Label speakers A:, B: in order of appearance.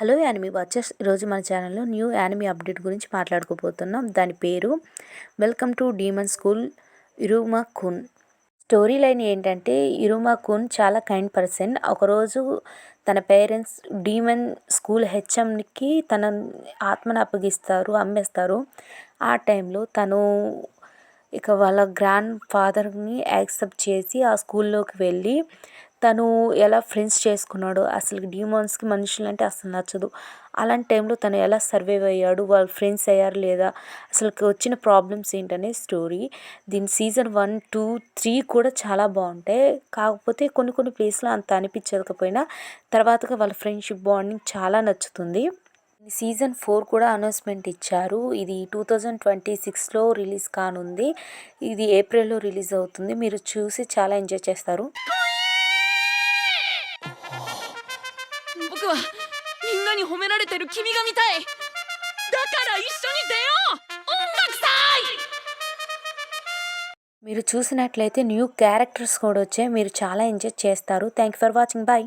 A: Hello anime watchers, ఈరోజు మన ఛానల్లో న్యూ యానిమీ అప్డేట్ గురించి మాట్లాడుకోబోతున్నాం. దాని పేరు welcome to demon school Iruma kun. Story line ఏంటంటే, ఇరుమా కున్ చాలా కైండ్ పర్సన్. ఒకరోజు తన పేరెంట్స్ డీమన్ స్కూల్ హెచ్ఎంకి తన ఆత్మను అమ్మేస్తారు. ఆ టైంలో తను వాళ్ళ గ్రాండ్ ఫాదర్ని యాక్సెప్ట్ చేసి ఆ స్కూల్లోకి వెళ్ళి తను ఎలా ఫ్రెండ్స్ చేసుకున్నాడో, అసలు డీమాన్స్కి మనుషులంటే అసలు నచ్చదు. అలాంటి టైంలో తను ఎలా సర్వైవ్ అయ్యాడు, వాళ్ళు ఫ్రెండ్స్ అయ్యారు లేదా, అసలు వచ్చిన ప్రాబ్లమ్స్ ఏంటనే స్టోరీ. దీని సీజన్ 1, 2, 3 కూడా చాలా బాగుంటాయి. కాకపోతే కొన్ని కొన్ని ప్లేస్లో అంత అనిపించకపోయినా తర్వాతగా వాళ్ళ ఫ్రెండ్షిప్ బాండింగ్ చాలా నచ్చుతుంది. సీజన్ 4 కూడా అనౌన్స్మెంట్ ఇచ్చారు. ఇది 2026లో రిలీజ్ కానుంది. ఇది ఏప్రిల్లో రిలీజ్ అవుతుంది. మీరు చూసి చాలా ఎంజాయ్ చేస్తారు.
B: 僕はみんなに褒められてる君が見たい。だから一緒に出よう、音楽祭。
A: మీరు చూసినట్లయితే న్యూ క్యారెక్టర్స్ కూడా వచ్చాయి. మీరు చాలా ఎంజాయ్ చేస్తారు. Thank you for watching. Bye.